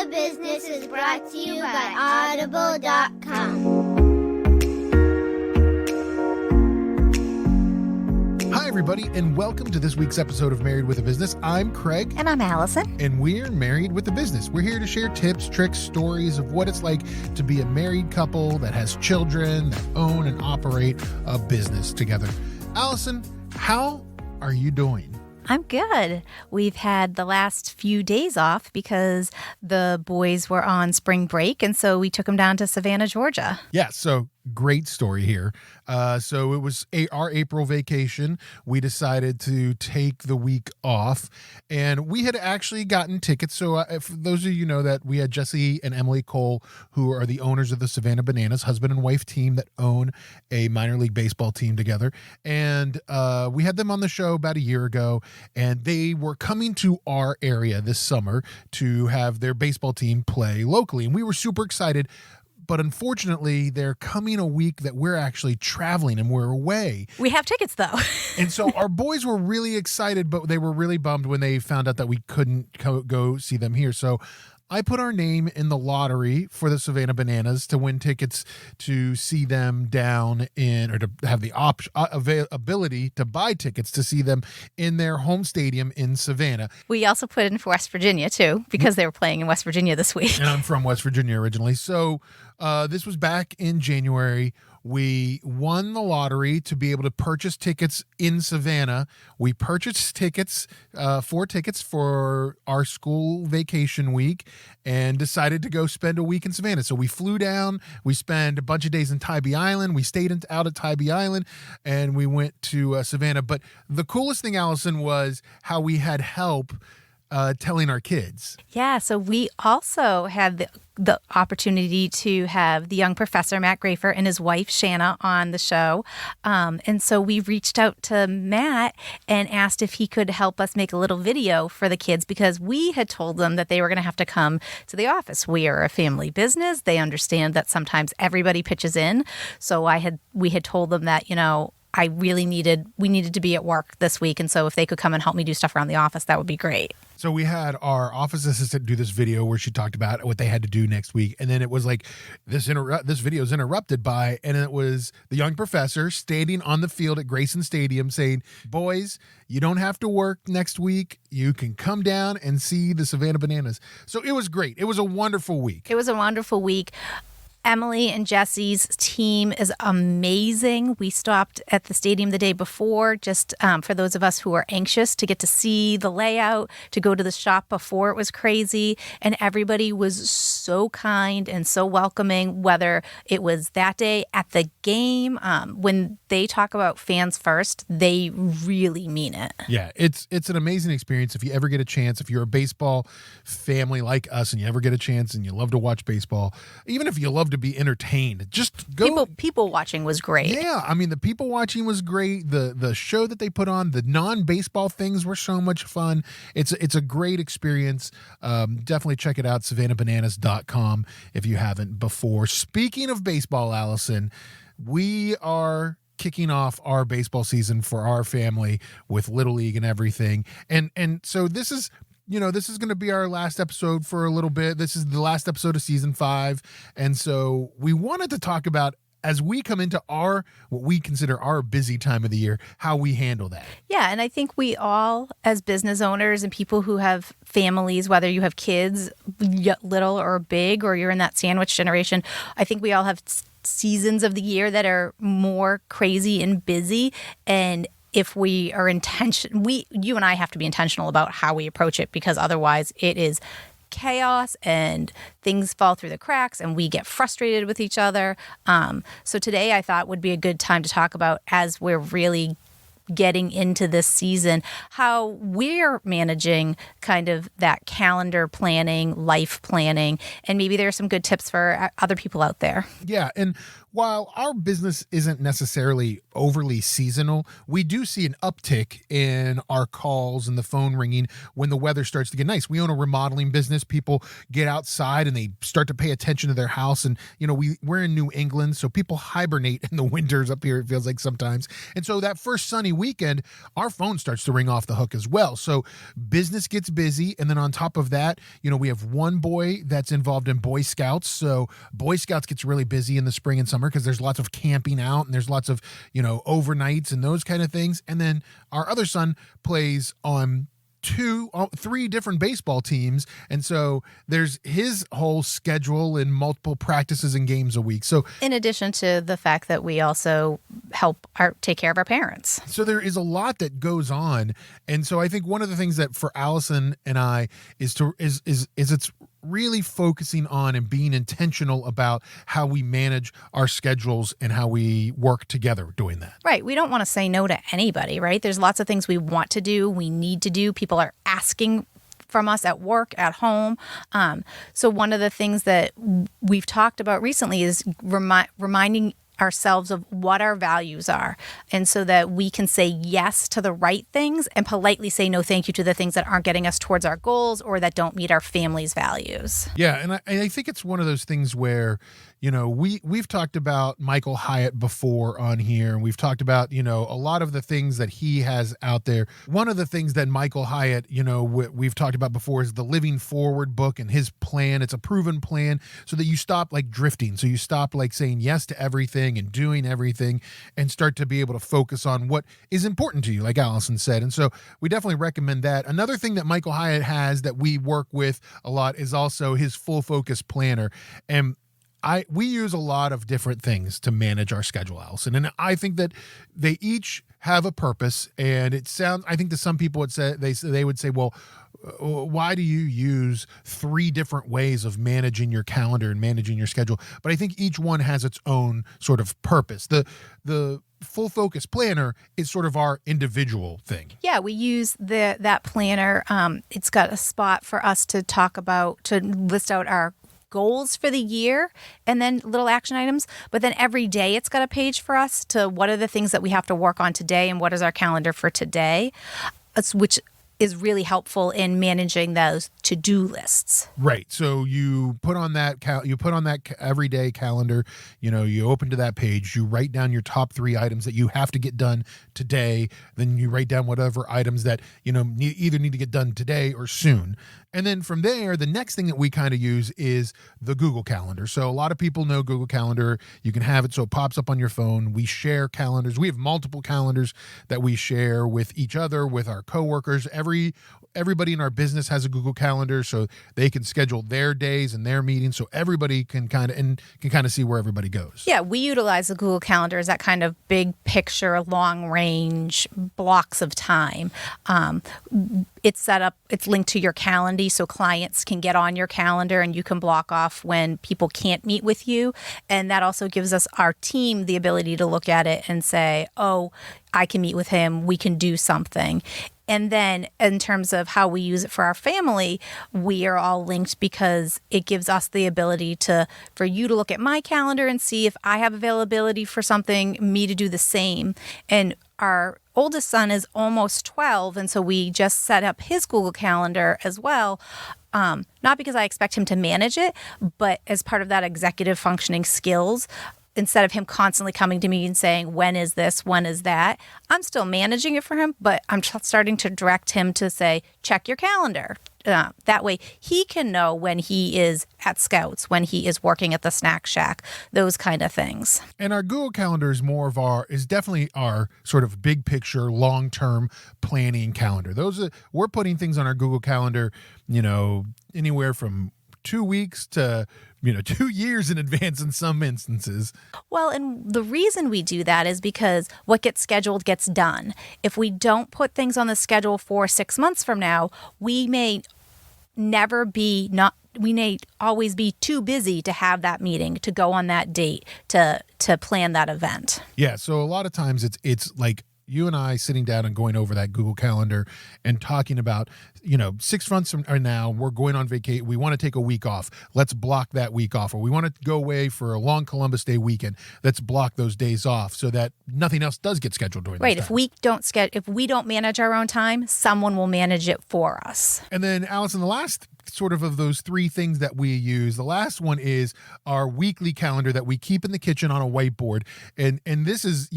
with a Business is brought to you by Audible.com. Hi, everybody, and welcome to this week's episode of Married with a Business. I'm Craig. And I'm Allison. And we're Married with a Business. We're here to share tips, tricks, stories of what it's like to be a married couple that has children that own and operate a business together. Allison, how are you doing? I'm good. We've had the last few days off because the boys were on spring break, and so we took them down to Savannah, Georgia. Yeah, so great story here. So it was our April vacation. We decided to take the week off, and we had actually gotten tickets. So if those of you know that we had Jesse and Emily Cole, who are the owners of the Savannah Bananas, husband and wife team that own a minor league baseball team together. And we had them on the show about a year ago, and they were coming to our area this summer to have their baseball team play locally. And we were super excited. But unfortunately, they're coming a week that we're actually traveling and we're away. We have tickets, though. And so our boys were really excited, but they were really bummed when they found out that we couldn't go see them here. So I put our name in the lottery for the Savannah Bananas to win tickets to see them down in, or to have the ability to buy tickets to see them in their home stadium in Savannah. We also put in for West Virginia, too, because they were playing in West Virginia this week. And I'm from West Virginia originally. So this was back in January. We won the lottery to be able to purchase tickets in Savannah. We purchased tickets, 4 tickets for our school vacation week, and decided to go spend a week in Savannah. So we flew down, we spent a bunch of days in Tybee Island, we stayed out at Tybee Island, and we went to Savannah. But the coolest thing, Allison, was how we had help telling our kids. Yeah, so we also had the opportunity to have the young professor, Matt Grafer, and his wife, Shanna, on the show. And so we reached out to Matt and asked if he could help us make a little video for the kids, because we had told them that they were going to have to come to the office. We are a family business. They understand that sometimes everybody pitches in. So we had told them that, we needed to be at work this week. And so if they could come and help me do stuff around the office, that would be great. So we had our office assistant do this video where she talked about what they had to do next week. And then it was like this video is interrupted by, and it was the young professor standing on the field at Grayson Stadium saying, boys, you don't have to work next week. You can come down and see the Savannah Bananas. So it was great. It was a wonderful week. It was a wonderful week. Emily and Jesse's team is amazing. We stopped at the stadium the day before, just for those of us who are anxious to get to see the layout, to go to the shop before it was crazy. And everybody was so kind and so welcoming, whether it was that day at the game. When they talk about fans first, they really mean it. Yeah, it's an amazing experience. If you ever get a chance, if you're a baseball family like us and you ever get a chance and you love to watch baseball, even if you love to be entertained, just go. People watching was great. Yeah, I mean, the people watching was great. The show that they put on, the non-baseball things were so much fun. It's a great experience. Definitely check it out, SavannahBananas.com, if you haven't before. Speaking of baseball, Allison, we are kicking off our baseball season for our family with Little League and everything. And so this is going to be our last episode for a little bit. This is the last episode of season 5. And so we wanted to talk about, as we come into what we consider our busy time of the year, how we handle that. Yeah, and I think we all, as business owners and people who have families, whether you have kids, little or big, or you're in that sandwich generation, I think we all have seasons of the year that are more crazy and busy. And if we are you and I have to be intentional about how we approach it, because otherwise it is chaos and things fall through the cracks and we get frustrated with each other. So today I thought would be a good time to talk about, as we're really getting into this season, how we're managing kind of that calendar planning, life planning, and maybe there are some good tips for other people out there. Yeah, and While our business isn't necessarily overly seasonal, we do see an uptick in our calls and the phone ringing when the weather starts to get nice. We own a remodeling business. People get outside and they start to pay attention to their house. And, we're in New England, so people hibernate in the winters up here, it feels like sometimes. And so that first sunny weekend, our phone starts to ring off the hook as well. So business gets busy. And then on top of that, we have one boy that's involved in Boy Scouts. So Boy Scouts gets really busy in the spring and summer because there's lots of camping out and there's lots of, overnights and those kind of things. And then our other son plays on three different baseball teams. And so there's his whole schedule and multiple practices and games a week. So in addition to the fact that we also help take care of our parents. So there is a lot that goes on. And so I think one of the things that for Allison and I is it's really focusing on and being intentional about how we manage our schedules and how we work together doing that. Right. We don't want to say no to anybody, right? There's lots of things we want to do, we need to do. People are asking from us at work, at home. So one of the things that we've talked about recently is reminding ourselves of what our values are, and so that we can say yes to the right things and politely say no thank you to the things that aren't getting us towards our goals or that don't meet our family's values. Yeah, and I think it's one of those things where we've talked about Michael Hyatt before on here, and we've talked about, a lot of the things that he has out there. One of the things that Michael Hyatt, we've talked about before is the Living Forward book and his plan. It's a proven plan so that you stop like drifting. So you stop like saying yes to everything and doing everything and start to be able to focus on what is important to you, like Allison said. And so we definitely recommend that. Another thing that Michael Hyatt has that we work with a lot is also his Full Focus Planner. And we use a lot of different things to manage our schedule, Allison, and I think that they each have a purpose. And it sounds, I think to some people, they would say, well, why do you use three different ways of managing your calendar and managing your schedule? But I think each one has its own sort of purpose. The Full Focus Planner is sort of our individual thing. Yeah, we use that planner. It's got a spot for us to talk about, to list out our goals for the year and then little action items. But then every day it's got a page for us to what are the things that we have to work on today and what is our calendar for today, which is really helpful in managing those to-do lists. Right. So you put on that everyday calendar, you open to that page, you write down your top 3 items that you have to get done today. Then you write down whatever items that, either need to get done today or soon. And then from there, the next thing that we kind of use is the Google Calendar. So a lot of people know Google Calendar. You can have it so it pops up on your phone. We share calendars. We have multiple calendars that we share with each other, with our coworkers. Everybody in our business has a Google Calendar, so they can schedule their days and their meetings, so everybody can kind of see where everybody goes. Yeah, we utilize the Google Calendar as that kind of big picture, long range blocks of time. It's set up, it's linked to your calendar so clients can get on your calendar and you can block off when people can't meet with you. And that also gives us, our team, the ability to look at it and say, oh, I can meet with him, we can do something. And then in terms of how we use it for our family, we are all linked because it gives us the ability for you to look at my calendar and see if I have availability for something, me to do the same. And our oldest son is almost 12, and so we just set up his Google Calendar as well. Not because I expect him to manage it, but as part of that executive functioning skills. Instead of him constantly coming to me and saying, when is this, when is that, I'm still managing it for him, but I'm starting to direct him to say, check your calendar. That way he can know when he is at Scouts, when he is working at the Snack Shack, those kind of things. And our Google Calendar is definitely our sort of big picture, long-term planning calendar. We're putting things on our Google Calendar, anywhere from 2 weeks to 2 years in advance in some instances. Well, and the reason we do that is because what gets scheduled gets done. If we don't put things on the schedule for 6 months from now, we may always be too busy to have that meeting, to go on that date, to plan that event. Yeah, so a lot of times it's like you and I sitting down and going over that Google Calendar and talking about, 6 months from now, we're going on vacation. We want to take a week off. Let's block that week off. Or we want to go away for a long Columbus Day weekend. Let's block those days off so that nothing else does get scheduled during Right. this If we don't manage our own time, someone will manage it for us. And then, Allison, the last sort of those three things that we use, the last one is our weekly calendar that we keep in the kitchen on a whiteboard. And this is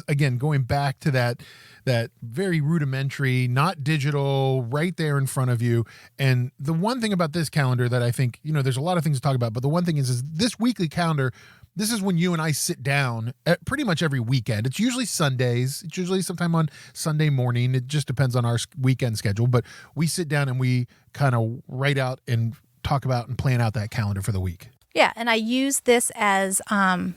again going back to that very rudimentary, not digital, right there in front of you. And the one thing about this calendar that I think, there's a lot of things to talk about, but the one thing is this weekly calendar. This is when you and I sit down at pretty much every weekend. It's usually Sundays. It's usually sometime on Sunday morning. It just depends on our weekend schedule. But we sit down and we kind of write out and talk about and plan out that calendar for the week. Yeah, and I use this as more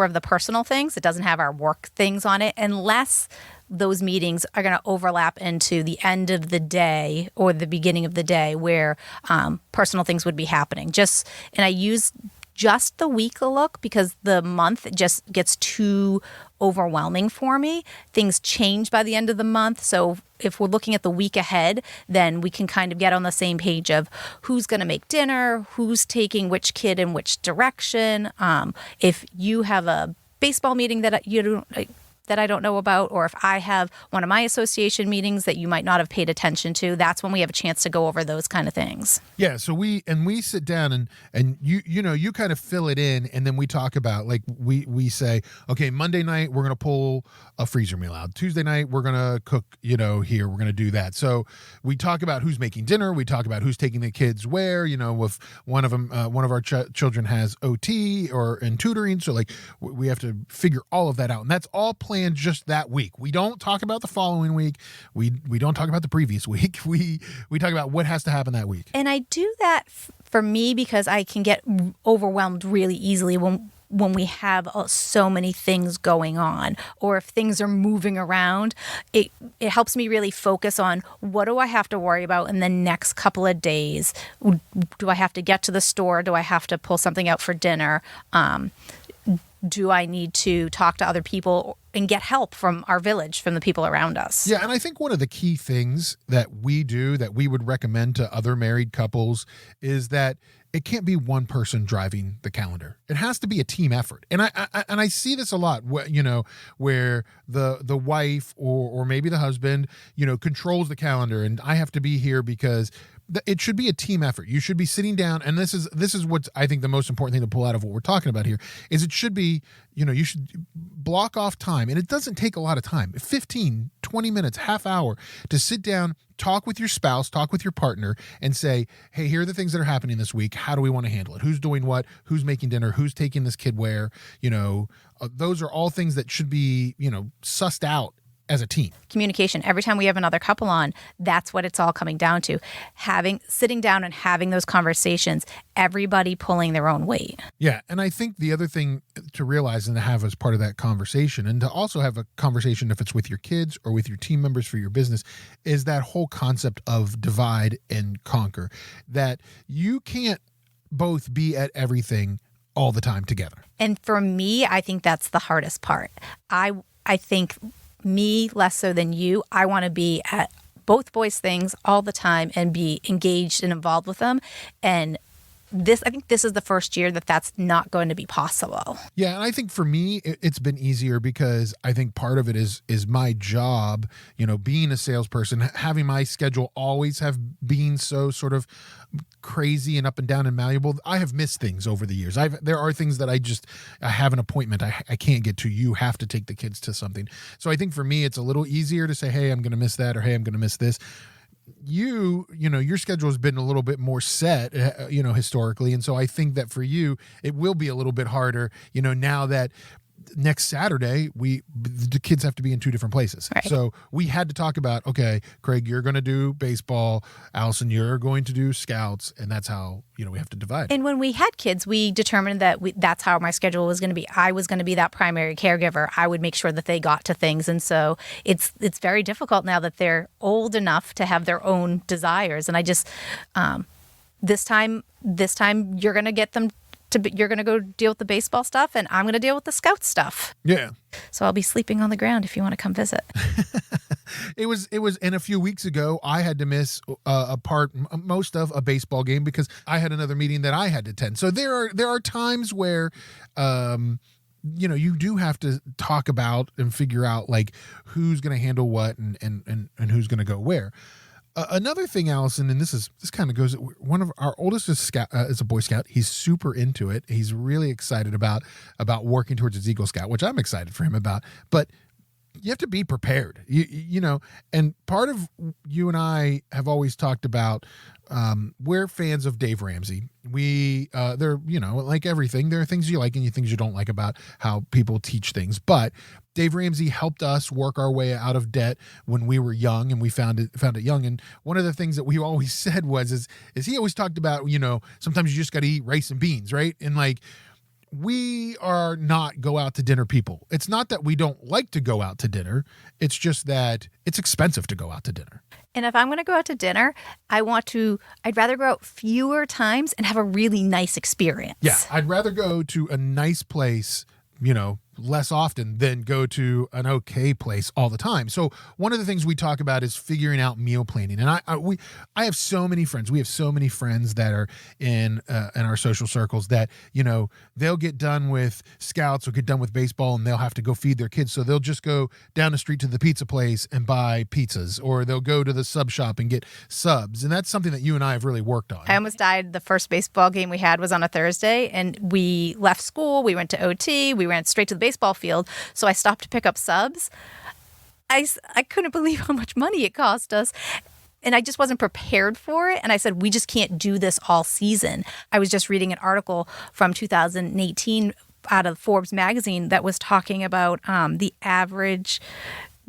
of the personal things. It doesn't have our work things on it unless those meetings are going to overlap into the end of the day or the beginning of the day where personal things would be happening. And I use just the week look because the month just gets too overwhelming for me. Things change by the end of the month. So if we're looking at the week ahead, then we can kind of get on the same page of who's going to make dinner, who's taking which kid in which direction. If you have a baseball meeting that I don't know about, or if I have one of my association meetings that you might not have paid attention to, that's when we have a chance to go over those kind of things. Yeah, so we sit down and you kind of fill it in, and then we talk about, like, we say, okay, Monday night we're going to pull a freezer meal out. Tuesday night we're going to cook, here, we're going to do that. So we talk about who's making dinner, we talk about who's taking the kids where, if one of them one of our children has OT and tutoring, so like we have to figure all of that out. And that's all planned just that week. We don't talk about the following week. We don't talk about the previous week. We talk about what has to happen that week. And I do that for me because I can get overwhelmed really easily when we have so many things going on, or if things are moving around. It helps me really focus on what do I have to worry about in the next couple of days. Do I have to get to the store? Do I have to pull something out for dinner? Do I need to talk to other people and get help from our village, from the people around us? Yeah, and I think one of the key things that we do that we would recommend to other married couples is that it can't be one person driving the calendar. It has to be a team effort. And I see this a lot, where the wife or maybe the husband, controls the calendar, and I have to be here because it should be a team effort. You should be sitting down, and this is what I think the most important thing to pull out of what we're talking about here is it should be, you should block off time, and it doesn't take a lot of time, 15, 20 minutes, half hour to sit down, talk with your spouse, talk with your partner, and say, hey, here are the things that are happening this week. How do we want to handle it? Who's doing what? Who's making dinner? Who's taking this kid where? Those are all things that should be, sussed out as a team. Communication. Every time we have another couple on, that's what it's all coming down to. Sitting down and having those conversations, everybody pulling their own weight. Yeah. And I think the other thing to realize and to have as part of that conversation, and to also have a conversation if it's with your kids or with your team members for your business, is that whole concept of divide and conquer, that you can't both be at everything all the time together. And for me, I think that's the hardest part. I think me less so than you, I want to be at both boys' things all the time and be engaged and involved with them. And I think this is the first year that's not going to be possible. Yeah, and I think for me, it's been easier because I think part of it is my job, being a salesperson, having my schedule always have been so sort of crazy and up and down and malleable. I have missed things over the years. There are things that I have an appointment I can't get to. You have to take the kids to something. So I think for me, it's a little easier to say, hey, I'm going to miss that, or hey, I'm going to miss this. Your schedule has been a little bit more set, historically. And so I think that for you, it will be a little bit harder, now that next Saturday, the kids have to be in two different places. Right. So we had to talk about, okay, Craig, you're going to do baseball. Allison, you're going to do scouts. And that's how, we have to divide. And when we had kids, we determined that that's how my schedule was going to be. I was going to be that primary caregiver. I would make sure that they got to things. And so it's very difficult now that they're old enough to have their own desires. And I just, this time you're going to get them you're going to go deal with the baseball stuff, and I'm going to deal with the scout stuff. Yeah. So I'll be sleeping on the ground if you want to come visit. It was, and a few weeks ago, I had to miss most of a baseball game because I had another meeting that I had to attend. So there are times where, you do have to talk about and figure out like who's going to handle what and who's going to go where. Another thing, Allison, and this kind of goes. One of our oldest is a Boy Scout. He's super into it. He's really excited about working towards his Eagle Scout, which I'm excited for him about. But you have to be prepared, and part of you and I have always talked about, we're fans of Dave Ramsey. They're, like everything, there are things you like and things you don't like about how people teach things, but Dave Ramsey helped us work our way out of debt when we were young, and we found it young. And one of the things that we always said is he always talked about, sometimes you just got to eat rice and beans, right? And like, we are not go out to dinner people. It's not that we don't like to go out to dinner. It's just that it's expensive to go out to dinner. And if I'm going to go out to dinner, I'd rather go out fewer times and have a really nice experience. Yeah, I'd rather go to a nice place, less often than go to an okay place all the time. So one of the things we talk about is figuring out meal planning. And I have so many friends. We have so many friends that are in our social circles that, they'll get done with scouts or get done with baseball and they'll have to go feed their kids. So they'll just go down the street to the pizza place and buy pizzas, or they'll go to the sub shop and get subs. And that's something that you and I have really worked on. I almost died. The first baseball game we had was on a Thursday, and we left school. We went to OT. We ran straight to the baseball field. So I stopped to pick up subs. I couldn't believe how much money it cost us. And I just wasn't prepared for it. And I said, we just can't do this all season. I was just reading an article from 2018 out of Forbes magazine that was talking about the average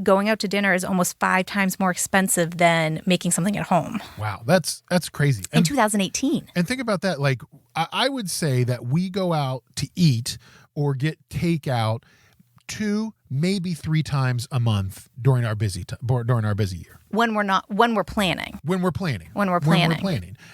going out to dinner is almost 5 times more expensive than making something at home. Wow, that's crazy. In 2018. And think about that. Like, I would say that we go out to eat or get takeout 2, maybe 3 times a month during our busy year. When we're planning.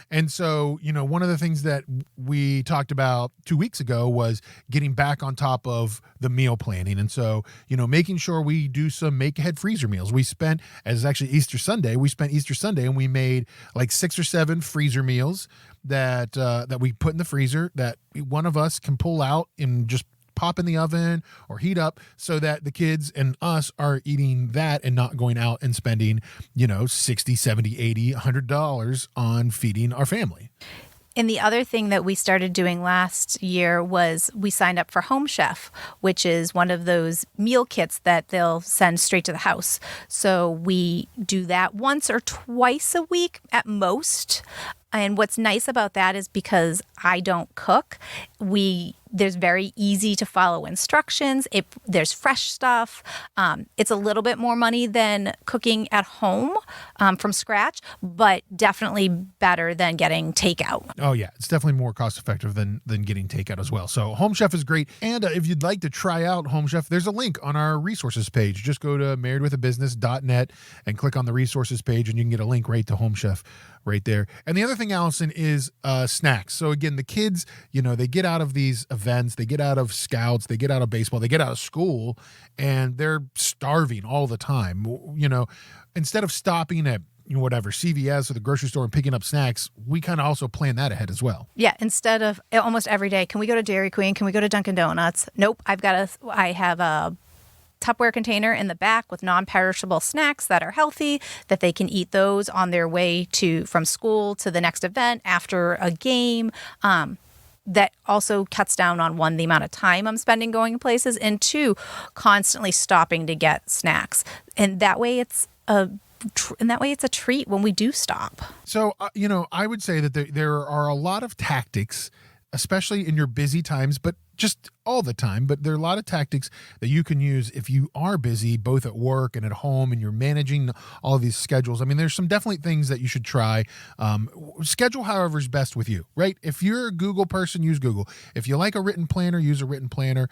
And so, one of the things that we talked about 2 weeks ago was getting back on top of the meal planning. And so, making sure we do some make-ahead freezer meals. We spent, as actually Easter Sunday, and we made like 6 or 7 freezer meals that we put in the freezer that one of us can pull out and just pop in the oven or heat up, so that the kids and us are eating that and not going out and spending, $60, $70, $80, $100 on feeding our family. And the other thing that we started doing last year was we signed up for Home Chef, which is one of those meal kits that they'll send straight to the house. So we do that once or twice a week at most. And what's nice about that is because I don't cook, there's very easy to follow instructions. There's fresh stuff. It's a little bit more money than cooking at home from scratch, but definitely better than getting takeout. Oh yeah, it's definitely more cost effective than getting takeout as well. So Home Chef is great. And if you'd like to try out Home Chef, there's a link on our resources page. Just go to marriedwithabusiness.net and click on the resources page, and you can get a link right to Home Chef right there. And the other thing, Allison, is snacks. So again, the kids, they get out of these events, they get out of scouts, they get out of baseball, they get out of school, and they're starving all the time. Instead of stopping at whatever CVS or the grocery store and picking up snacks, we kind of also plan that ahead as well. Yeah, instead of almost every day, can we go to Dairy Queen? Can we go to Dunkin' Donuts? Nope, I have a Tupperware container in the back with non-perishable snacks that are healthy, that they can eat those on their way from school to the next event after a game. That also cuts down on 1, the amount of time I'm spending going places, and 2, constantly stopping to get snacks. And that way it's a treat when we do stop. So, I would say that there are a lot of tactics, especially in your busy times, but just all the time. But there are a lot of tactics that you can use if you are busy, both at work and at home, and you're managing all of these schedules. I mean, there's some definitely things that you should try. Schedule however is best with you, right? If you're a Google person, use Google. If you like a written planner, use a written planner.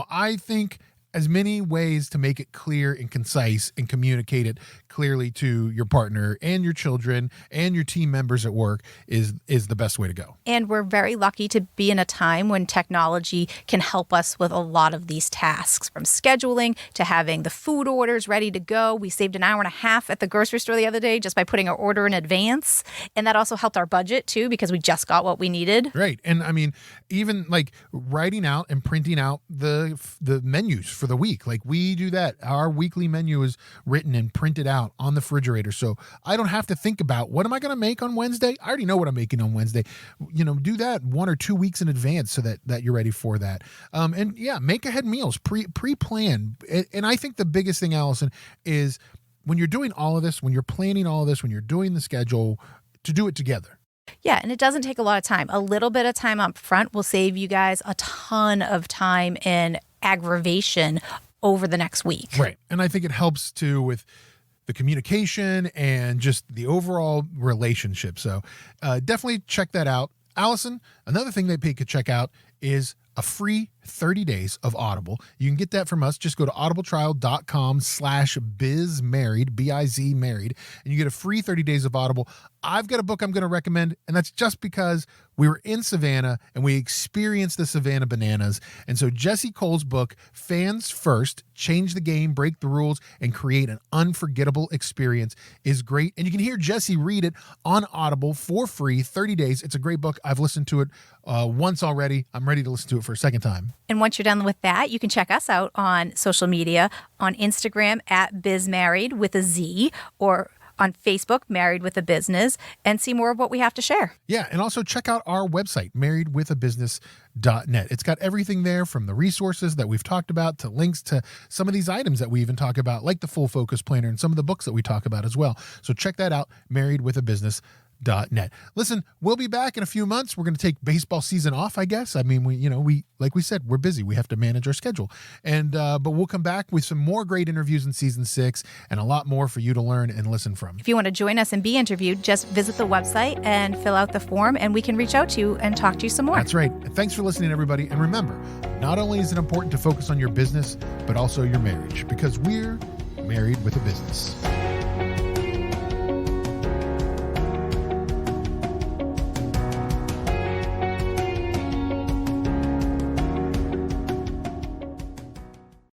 I think as many ways to make it clear and concise and communicate it clearly to your partner and your children and your team members at work is the best way to go. And we're very lucky to be in a time when technology can help us with a lot of these tasks, from scheduling to having the food orders ready to go. We saved an hour and a half at the grocery store the other day just by putting our order in advance. And that also helped our budget too, because we just got what we needed. Right. And I mean, even like writing out and printing out the menus for the week. Like we do that. Our weekly menu is written and printed out on the refrigerator. So I don't have to think about what am I going to make on Wednesday? I already know what I'm making on Wednesday. Do that 1 or 2 weeks in advance so that you're ready for that. And yeah, make ahead meals, pre-plan. And I think the biggest thing, Allison, is when you're doing all of this, when you're planning all of this, when you're doing the schedule, to do it together. Yeah, and it doesn't take a lot of time. A little bit of time up front will save you guys a ton of time and aggravation over the next week. Right. And I think it helps too with the communication and just the overall relationship. So definitely check that out. Allison, another thing that people could check out is a free 30 days of Audible. You can get that from us. Just go to audibletrial.com/bizmarried, B-I-Z married, and you get a free 30 days of Audible. I've got a book I'm going to recommend, and that's just because we were in Savannah and we experienced the Savannah bananas. And so Jesse Cole's book, Fans First, Change the Game, Break the Rules, and Create an Unforgettable Experience, is great. And you can hear Jesse read it on Audible for free, 30 days. It's a great book. I've listened to it once already. I'm ready to listen to it for a second time. And once you're done with that, you can check us out on social media, on Instagram @BizMarried with a Z, or on Facebook, Married with a Business, and see more of what we have to share. Yeah, and also check out our website, marriedwithabusiness.net. It's got everything there, from the resources that we've talked about to links to some of these items that we even talk about, like the Full Focus Planner and some of the books that we talk about as well. So check that out, marriedwithabusiness.net. Listen, we'll be back in a few months. We're going to take baseball season off, I guess. I mean, we like we said, we're busy. We have to manage our schedule. And but we'll come back with some more great interviews in season 6 and a lot more for you to learn and listen from. If you want to join us and be interviewed, just visit the website and fill out the form, and we can reach out to you and talk to you some more. That's right. Thanks for listening, everybody. And remember, not only is it important to focus on your business, but also your marriage, because we're married with a business.